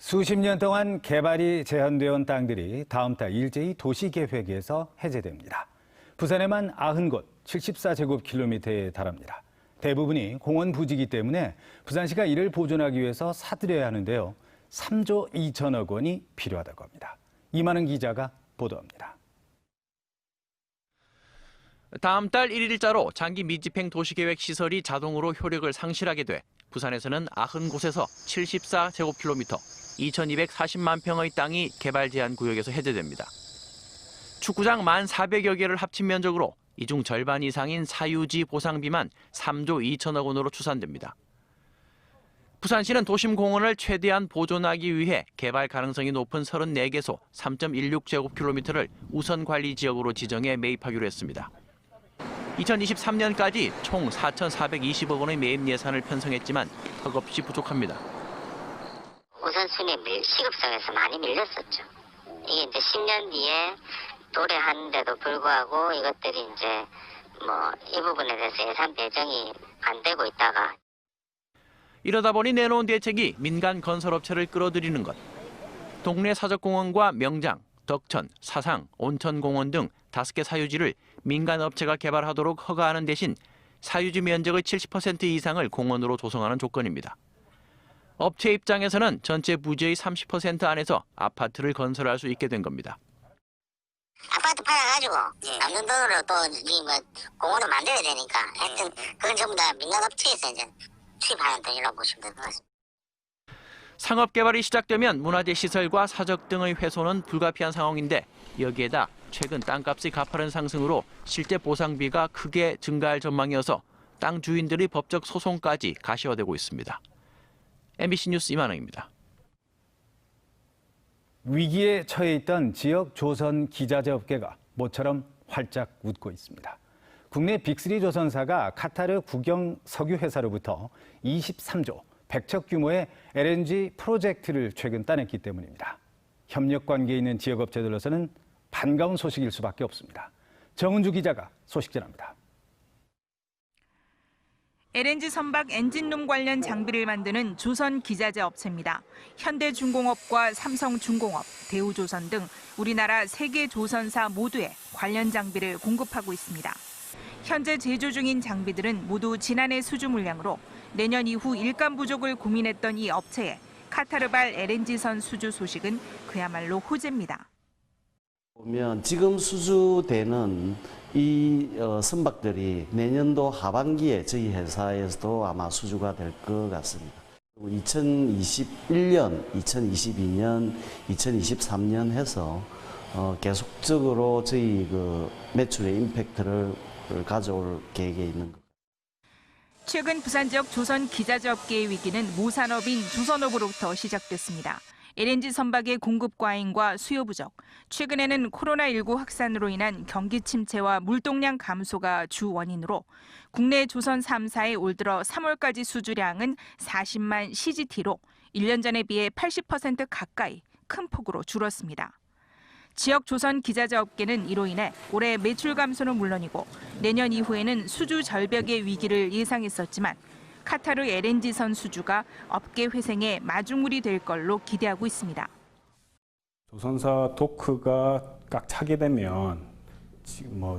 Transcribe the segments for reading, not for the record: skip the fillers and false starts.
수십 년 동안 개발이 제한되어 온 땅들이 다음 달 일제히 도시계획에서 해제됩니다. 부산에만 90곳, 74제곱킬로미터에 달합니다. 대부분이 공원 부지이기 때문에 부산시가 이를 보존하기 위해서 사들여야 하는데요. 3조 2천억 원이 필요하다고 합니다. 이만은 기자가 보도합니다. 다음 달 1일자로 장기 미집행 도시계획 시설이 자동으로 효력을 상실하게 돼 부산에서는 90곳에서 74제곱킬로미터, 2240만 평의 땅이 개발 제한 구역에서 해제됩니다. 축구장 1,400여 개를 합친 면적으로 이 중 절반 이상인 사유지 보상비만 3조 2천억 원으로 추산됩니다. 부산시는 도심 공원을 최대한 보존하기 위해 개발 가능성이 높은 34개소 3.16제곱킬로미터를 우선 관리 지역으로 지정해 매입하기로 했습니다. 2023년까지 총 4,420억 원의 매입 예산을 편성했지만 턱없이 부족합니다. 우선순위 시급성에서 많이 밀렸었죠. 이게 이제 10년 뒤에 도래하는데도 불구하고 이것들이 이제 이 부분에 대해서 예산 배정이 안 되고 있다가 이러다 보니 내놓은 대책이 민간 건설업체를 끌어들이는 것. 동네 사적공원과 명장, 덕천, 사상, 온천공원 등 5개 사유지를 민간 업체가 개발하도록 허가하는 대신 사유지 면적의 70% 이상을 공원으로 조성하는 조건입니다. 업체 입장에서는 전체 부지의 30% 안에서 아파트를 건설할 수 있게 된 겁니다. 아파트 팔아가지고 남는 돈으로 또 공원을 만들어야 되니까 하여튼 그건 전부 다 민간 업체에서 이제 투입하는 돈이라고 보시면 될 것 같습니다. 상업 개발이 시작되면 문화재 시설과 사적 등의 훼손은 불가피한 상황인데 여기에다 최근 땅값의 가파른 상승으로 실제 보상비가 크게 증가할 전망이어서 땅 주인들의 법적 소송까지 가시화되고 있습니다. MBC 뉴스 이만흥입니다. 위기에 처해 있던 지역 조선 기자재 업계가 모처럼 활짝 웃고 있습니다. 국내 빅3 조선사가 카타르 국영 석유 회사로부터 23조 100척 규모의 LNG 프로젝트를 최근 따냈기 때문입니다. 협력 관계에 있는 지역 업체들로서는 반가운 소식일 수밖에 없습니다. 정은주 기자가 소식 전합니다. LNG 선박 엔진룸 관련 장비를 만드는 조선 기자재 업체입니다. 현대중공업과 삼성중공업, 대우조선 등 우리나라 3개 조선사 모두에 관련 장비를 공급하고 있습니다. 현재 제조 중인 장비들은 모두 지난해 수주 물량으로 내년 이후 일감 부족을 고민했던 이 업체의 카타르발 LNG선 수주 소식은 그야말로 호재입니다. 보면 지금 수주되는 이 선박들이 내년도 하반기에 저희 회사에서도 아마 수주가 될 것 같습니다. 2021년, 2022년, 2023년 해서 계속적으로 저희 매출의 임팩트를 가져올 계획에 있는 것. 최근 부산 지역 조선 기자재 업계의 위기는 모산업인 조선업으로부터 시작됐습니다. LNG 선박의 공급 과잉과 수요 부족, 최근에는 코로나19 확산으로 인한 경기 침체와 물동량 감소가 주 원인으로 국내 조선 3사의 올 들어 3월까지 수주량은 40만 CGT로 1년 전에 비해 80% 가까이 큰 폭으로 줄었습니다. 지역 조선 기자재 업계는 이로 인해 올해 매출 감소는 물론이고 내년 이후에는 수주 절벽의 위기를 예상했었지만 카타르 LNG선 수주가 업계 회생에 마중물이 될 걸로 기대하고 있습니다. 조선사 도크가 꽉 차게 되면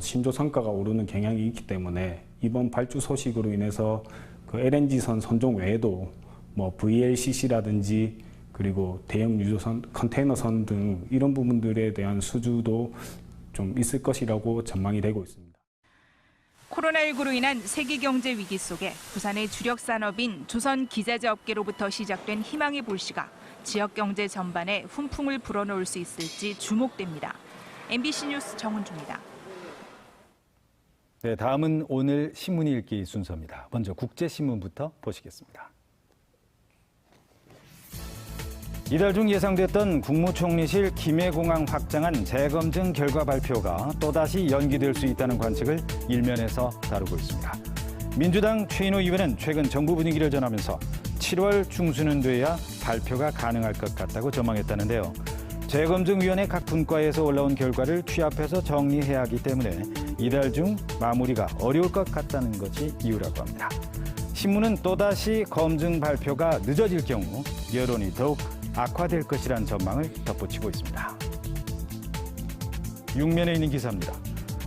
신조 성과가 오르는 경향이 있기 때문에 이번 발주 소식으로 인해서 LNG선 선종 외에도 VLCC라든지 그리고 대형 유조선, 컨테이너선 등 이런 부분들에 대한 수주도 좀 있을 것이라고 전망이 되고 있습니다. 코로나19로 인한 세계 경제 위기 속에 부산의 주력 산업인 조선 기자재 업계로부터 시작된 희망의 불씨가 지역 경제 전반에 훈풍을 불어넣을 수 있을지 주목됩니다. MBC 뉴스 정은주입니다. 네, 다음은 오늘 신문 읽기 순서입니다. 먼저 국제신문부터 보시겠습니다. 이달 중 예상됐던 국무총리실 김해공항 확장안 재검증 결과 발표가 또다시 연기될 수 있다는 관측을 일면에서 다루고 있습니다. 민주당 최인호 의원은 최근 정부 분위기를 전하면서 7월 중순은 돼야 발표가 가능할 것 같다고 전망했다는데요. 재검증위원회 각 분과에서 올라온 결과를 취합해서 정리해야 하기 때문에 이달 중 마무리가 어려울 것 같다는 것이 이유라고 합니다. 신문은 또다시 검증 발표가 늦어질 경우 여론이 더욱 악화될 것이라는 전망을 덧붙이고 있습니다. 6면에 있는 기사입니다.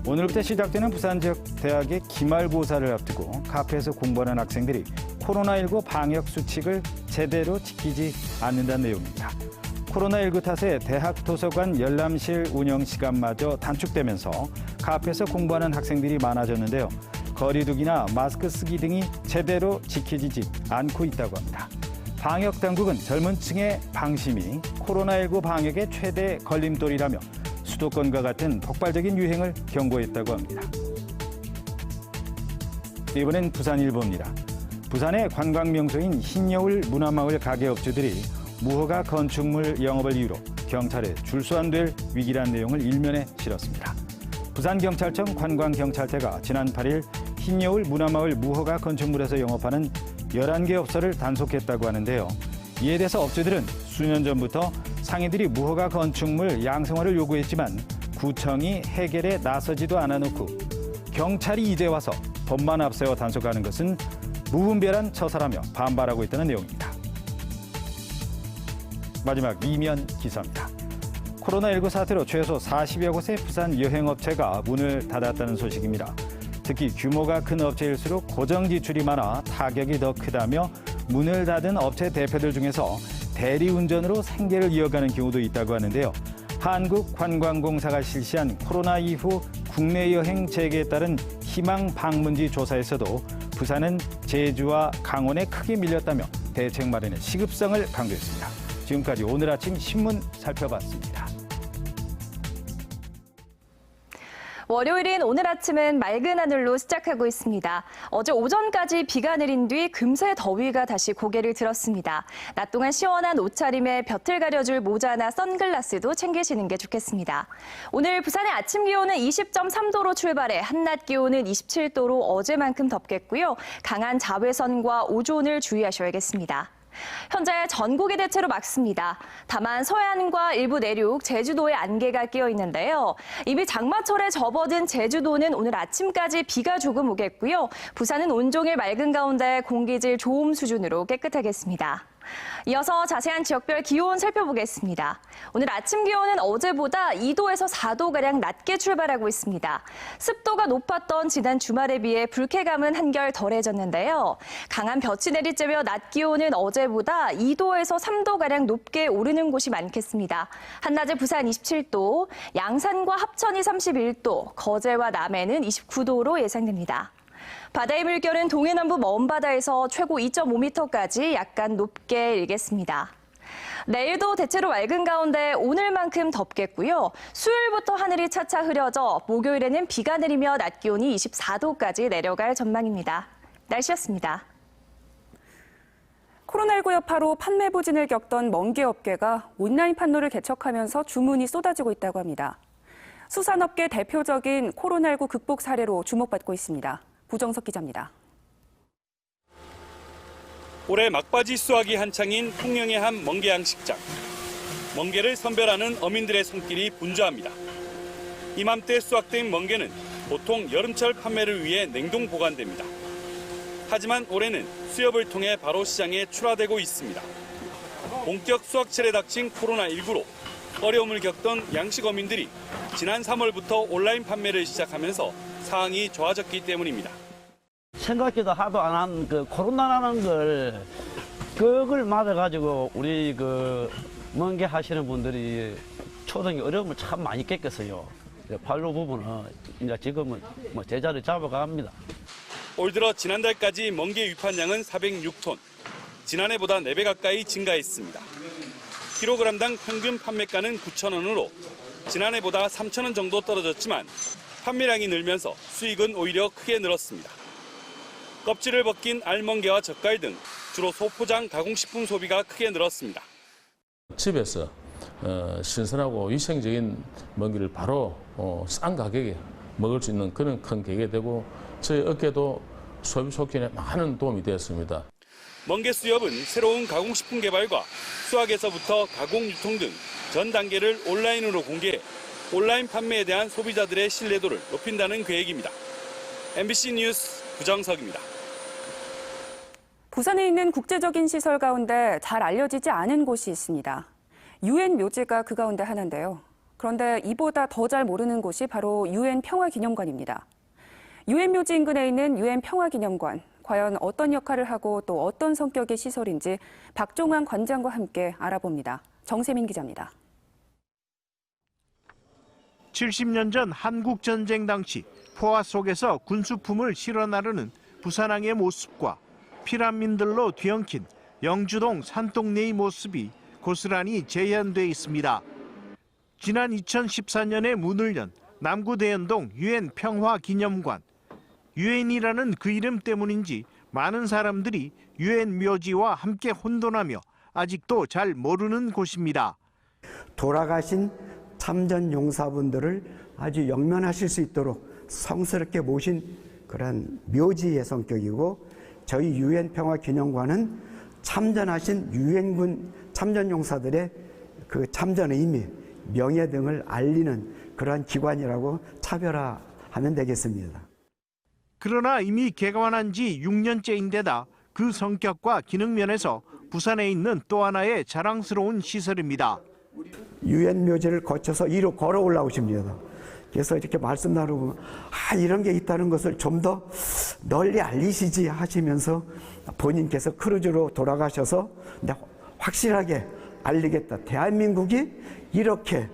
오늘부터 시작되는 부산 지역 대학의 기말고사를 앞두고 카페에서 공부하는 학생들이 코로나19 방역 수칙을 제대로 지키지 않는다는 내용입니다. 코로나19 탓에 대학 도서관 열람실 운영 시간마저 단축되면서 카페에서 공부하는 학생들이 많아졌는데요. 거리두기나 마스크 쓰기 등이 제대로 지켜지지 않고 있다고 합니다. 방역 당국은 젊은 층의 방심이 코로나19 방역의 최대 걸림돌이라며 수도권과 같은 폭발적인 유행을 경고했다고 합니다. 이번엔 부산일보입니다. 부산의 관광명소인 흰여울 문화마을 가게업주들이 무허가 건축물 영업을 이유로 경찰에 출소안될 위기란 내용을 일면에 실었습니다. 부산경찰청 관광경찰대가 지난 8일 흰여울 문화마을 무허가 건축물에서 영업하는 11개 업소를 단속했다고 하는데요. 이에 대해서 업주들은 수년 전부터 상인들이 무허가 건축물 양성화를 요구했지만 구청이 해결에 나서지도 않아놓고 경찰이 이제 와서 법만 앞세워 단속하는 것은 무분별한 처사라며 반발하고 있다는 내용입니다. 마지막 이면 기사입니다. 코로나19 사태로 최소 40여 곳의 부산 여행업체가 문을 닫았다는 소식입니다. 특히 규모가 큰 업체일수록 고정 지출이 많아 타격이 더 크다며 문을 닫은 업체 대표들 중에서 대리운전으로 생계를 이어가는 경우도 있다고 하는데요. 한국관광공사가 실시한 코로나 이후 국내 여행 재개에 따른 희망 방문지 조사에서도 부산은 제주와 강원에 크게 밀렸다며 대책 마련의 시급성을 강조했습니다. 지금까지 오늘 아침 신문 살펴봤습니다. 월요일인 오늘 아침은 맑은 하늘로 시작하고 있습니다. 어제 오전까지 비가 내린 뒤 금세 더위가 다시 고개를 들었습니다. 낮 동안 시원한 옷차림에 볕을 가려줄 모자나 선글라스도 챙기시는 게 좋겠습니다. 오늘 부산의 아침 기온은 20.3도로 출발해 한낮 기온은 27도로 어제만큼 덥겠고요. 강한 자외선과 오존을 주의하셔야겠습니다. 현재 전국이 대체로 맑습니다. 다만 서해안과 일부 내륙, 제주도에 안개가 끼어 있는데요. 이미 장마철에 접어든 제주도는 오늘 아침까지 비가 조금 오겠고요. 부산은 온종일 맑은 가운데 공기질 좋음 수준으로 깨끗하겠습니다. 이어서 자세한 지역별 기온 살펴보겠습니다. 오늘 아침 기온은 어제보다 2도에서 4도가량 낮게 출발하고 있습니다. 습도가 높았던 지난 주말에 비해 불쾌감은 한결 덜해졌는데요. 강한 볕이 내리쬐며 낮 기온은 어제보다 2도에서 3도가량 높게 오르는 곳이 많겠습니다. 한낮에 부산 27도, 양산과 합천이 31도, 거제와 남해는 29도로 예상됩니다. 바다의 물결은 동해남부 먼바다에서 최고 2.5m까지 약간 높게 일겠습니다. 내일도 대체로 맑은 가운데 오늘만큼 덥겠고요. 수요일부터 하늘이 차차 흐려져 목요일에는 비가 내리며 낮 기온이 24도까지 내려갈 전망입니다. 날씨였습니다. 코로나19 여파로 판매 부진을 겪던 멍게 업계가 온라인 판로를 개척하면서 주문이 쏟아지고 있다고 합니다. 수산업계 대표적인 코로나19 극복 사례로 주목받고 있습니다. 부정석 기자입니다. 올해 막바지 수확이 한창인 통영의 한 멍게 양식장. 멍게를 선별하는 어민들의 손길이 분주합니다. 이맘때 수확된 멍게는 보통 여름철 판매를 위해 냉동 보관됩니다. 하지만 올해는 수협을 통해 바로 시장에 출하되고 있습니다. 본격 수확철에 닥친 코로나19로 어려움을 겪던 양식 어민들이 지난 3월부터 온라인 판매를 시작하면서 상황이 좋아졌기 때문입니다. 생각지도 하도 안 한 그 코로나라는 그걸 맞아가지고 우리 멍게 하시는 분들이 초등에 어려움을 참 많이 겪었어요. 판로 부분은 이제 지금은 제자리 잡아갑니다. 올 들어 지난달까지 멍게 위판량은 406톤, 지난해보다 4배 가까이 증가했습니다. 킬로그램당 평균 판매가는 9,000원으로 지난해보다 3,000원 정도 떨어졌지만 판매량이 늘면서 수익은 오히려 크게 늘었습니다. 껍질을 벗긴 알멍게와 젓갈 등 주로 소포장 가공식품 소비가 크게 늘었습니다. 집에서 신선하고 위생적인 멍게를 바로 싼 가격에 먹을 수 있는 그런 큰 계기가 되고 저희 업계도 소비 촉진에 많은 도움이 되었습니다. 멍게 수협은 새로운 가공식품 개발과 수확에서부터 가공 유통 등 전 단계를 온라인으로 공개해 온라인 판매에 대한 소비자들의 신뢰도를 높인다는 계획입니다. MBC 뉴스 부정석입니다. 부산에 있는 국제적인 시설 가운데 잘 알려지지 않은 곳이 있습니다. UN 묘지가 그 가운데 하나인데요. 그런데 이보다 더 잘 모르는 곳이 바로 UN 평화기념관입니다. UN 묘지 인근에 있는 UN 평화기념관, 과연 어떤 역할을 하고 또 어떤 성격의 시설인지 박종환 관장과 함께 알아봅니다. 정세민 기자입니다. 70년 전 한국전쟁 당시 포화 속에서 군수품을 실어 나르는 부산항의 모습과 피라민들로 뒤엉킨 영주동 산동네의 모습이 고스란히 재현돼 있습니다. 지난 2014년에 문을 연 남구대연동 UN 평화기념관. UN이라는 그 이름 때문인지 많은 사람들이 UN 묘지와 함께 혼돈하며 아직도 잘 모르는 곳입니다. 돌아가신 참전 용사분들을 아주 영면하실 수 있도록 성스럽게 모신 그런 묘지의 성격이고, 저희 UN 평화기념관은 참전하신 유엔군 참전 용사들의 그 참전 의미, 명예 등을 알리는 그러한 기관이라고 차별화하면 되겠습니다. 그러나 이미 개관한 지 6년째인데다 그 성격과 기능 면에서 부산에 있는 또 하나의 자랑스러운 시설입니다. 유엔 묘지를 거쳐서 이로 걸어 올라오십니다. 그래서 이렇게 말씀 나누고 이런 게 있다는 것을 좀 더 널리 알리시지 하시면서 본인께서 크루즈로 돌아가셔서 확실하게 알리겠다. 대한민국이 이렇게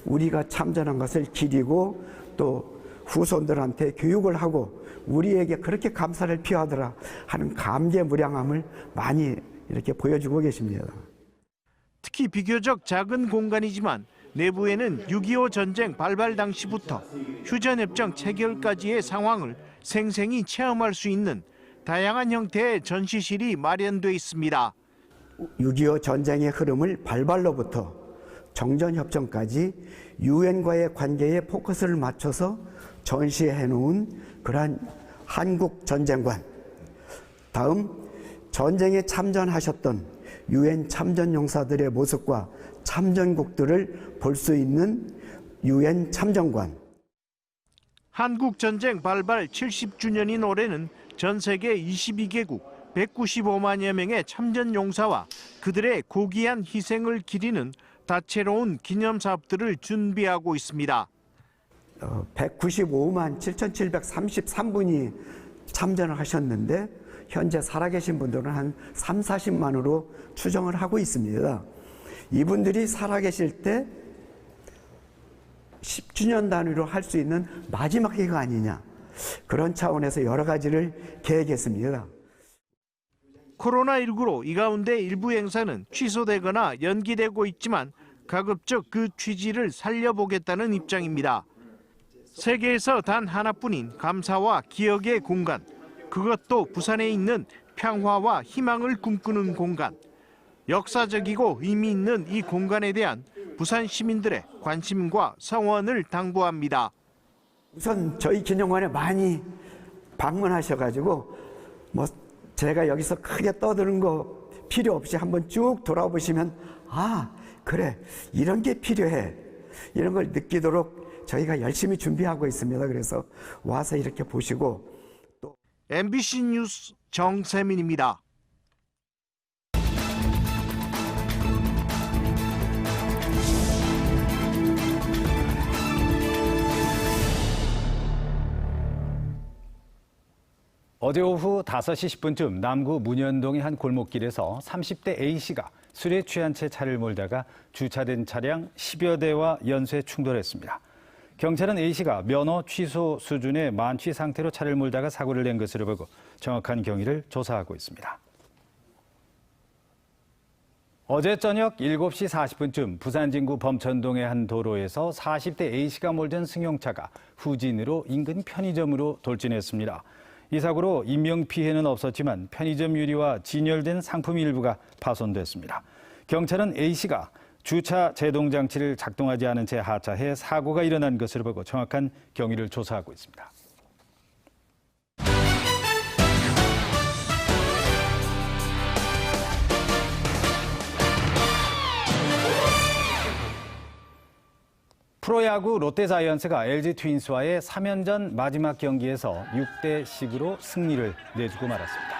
우리가 참전한 것을 기리고 또 후손들한테 교육을 하고 우리에게 그렇게 감사를 표하더라 하는 감개무량함을 많이 이렇게 보여주고 계십니다. 특히 비교적 작은 공간이지만 내부에는 6.25 전쟁 발발 당시부터 휴전협정 체결까지의 상황을 생생히 체험할 수 있는 다양한 형태의 전시실이 마련돼 있습니다. 6.25 전쟁의 흐름을 발발로부터 정전협정까지 유엔과의 관계에 포커스를 맞춰서 전시해 놓은 그러한 한국전쟁관. 다음, 전쟁에 참전하셨던 유엔 참전용사들의 모습과 참전국들을 볼 수 있는 유엔 참전관. 한국전쟁 발발 70주년인 올해는 전 세계 22개국 195만여 명의 참전용사와 그들의 고귀한 희생을 기리는 다채로운 기념사업들을 준비하고 있습니다. 195만 7,733분이 참전을 하셨는데 현재 살아계신 분들은 한 3, 40만으로 추정을 하고 있습니다. 이분들이 살아계실 때 10주년 단위로 할 수 있는 마지막 해가 아니냐, 그런 차원에서 여러 가지를 계획했습니다. 코로나19로 이 가운데 일부 행사는 취소되거나 연기되고 있지만 가급적 그 취지를 살려보겠다는 입장입니다. 세계에서 단 하나뿐인 감사와 기억의 공간, 그것도 부산에 있는 평화와 희망을 꿈꾸는 공간. 역사적이고 의미 있는 이 공간에 대한 부산 시민들의 관심과 성원을 당부합니다. 우선 저희 기념관에 많이 방문하셔가지고 제가 여기서 크게 떠드는 거 필요 없이 한번 쭉 돌아보시면 그래, 이런 게 필요해, 이런 걸 느끼도록 저희가 열심히 준비하고 있습니다. 그래서 와서 이렇게 보시고. 또 MBC 뉴스 정세민입니다. 어제 오후 5시 10분쯤 남구 문현동의 한 골목길에서 30대 A씨가 술에 취한 채 차를 몰다가 주차된 차량 10여 대와 연쇄 충돌했습니다. 경찰은 A씨가 면허 취소 수준의 만취 상태로 차를 몰다가 사고를 낸 것으로 보고 정확한 경위를 조사하고 있습니다. 어제 저녁 7시 40분쯤 부산 진구 범천동의 한 도로에서 40대 A씨가 몰던 승용차가 후진으로 인근 편의점으로 돌진했습니다. 이 사고로 인명피해는 없었지만 편의점 유리와 진열된 상품 일부가 파손됐습니다. 경찰은 A씨가 주차 제동장치를 작동하지 않은 채 하차해 사고가 일어난 것으로 보고 정확한 경위를 조사하고 있습니다. 프로야구 롯데자이언츠가 LG 트윈스와의 3연전 마지막 경기에서 6대10으로 승리를 내주고 말았습니다.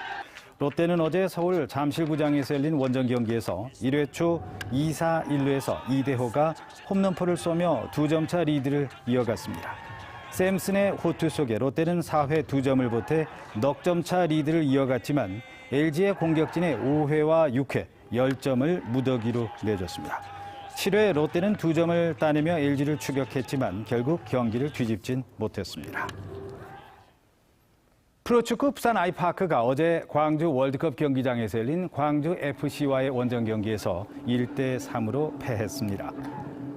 롯데는 어제 서울 잠실구장에서 열린 원정 경기에서 1회 초 2사 1루에서 이대호가 홈런포를 쏘며 2점차 리드를 이어갔습니다. 샘슨의 호투 속에 롯데는 4회 2점을 보태 넉점차 리드를 이어갔지만 LG의 공격진의 5회와 6회 10점을 무더기로 내줬습니다. 7회 롯데는 2점을 따내며 LG를 추격했지만 결국 경기를 뒤집진 못했습니다. 프로축구 부산 아이파크가 어제 광주 월드컵 경기장에서 열린 광주 FC와의 원정 경기에서 1대3으로 패했습니다.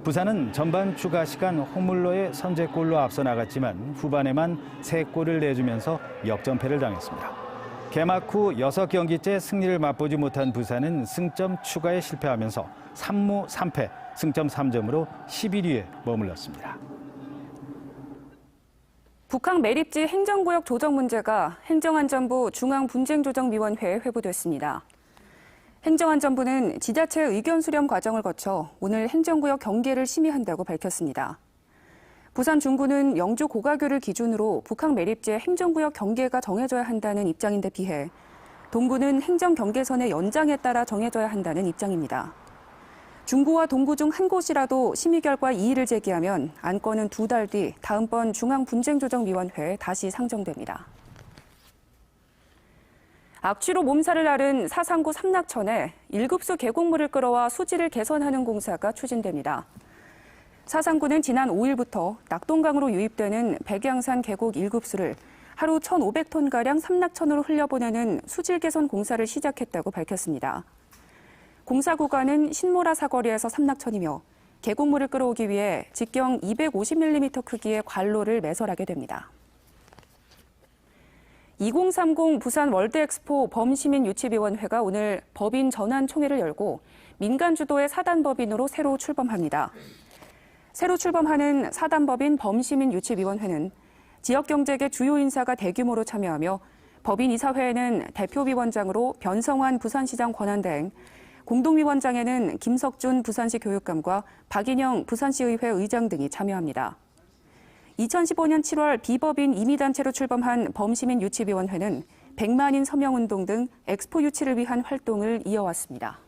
부산은 전반 추가 시간 호물로의 선제골로 앞서 나갔지만 후반에만 3골을 내주면서 역전패를 당했습니다. 개막 후 6경기째 승리를 맛보지 못한 부산은 승점 추가에 실패하면서 3무 3패, 승점 3점으로 11위에 머물렀습니다. 북한 매립지 행정구역 조정 문제가 행정안전부 중앙분쟁조정위원회에 회부됐습니다. 행정안전부는 지자체 의견 수렴 과정을 거쳐 오늘 행정구역 경계를 심의한다고 밝혔습니다. 부산 중구는 영주 고가교를 기준으로 북한 매립지의 행정구역 경계가 정해져야 한다는 입장인데 비해 동구는 행정경계선의 연장에 따라 정해져야 한다는 입장입니다. 중구와 동구 중 한 곳이라도 심의 결과 이의를 제기하면 안건은 2달 뒤 다음번 중앙분쟁조정위원회에 다시 상정됩니다. 악취로 몸살을 앓은 사상구 삼락천에 1급수 계곡물을 끌어와 수질을 개선하는 공사가 추진됩니다. 사상구는 지난 5일부터 낙동강으로 유입되는 백양산 계곡 1급수를 하루 1,500톤가량 삼락천으로 흘려보내는 수질 개선 공사를 시작했다고 밝혔습니다. 공사 구간은 신모라 사거리에서 삼락천이며 계곡물을 끌어오기 위해 직경 250mm 크기의 관로를 매설하게 됩니다. 2030 부산 월드엑스포 범시민유치위원회가 오늘 법인 전환 총회를 열고 민간 주도의 사단법인으로 새로 출범합니다. 새로 출범하는 사단법인 범시민유치위원회는 지역경제계 주요 인사가 대규모로 참여하며 법인 이사회에는 대표위원장으로 변성환 부산시장 권한대행, 공동위원장에는 김석준 부산시 교육감과 박인영 부산시의회 의장 등이 참여합니다. 2015년 7월 비법인 임의단체로 출범한 범시민유치위원회는 100만인 서명운동 등 엑스포 유치를 위한 활동을 이어왔습니다.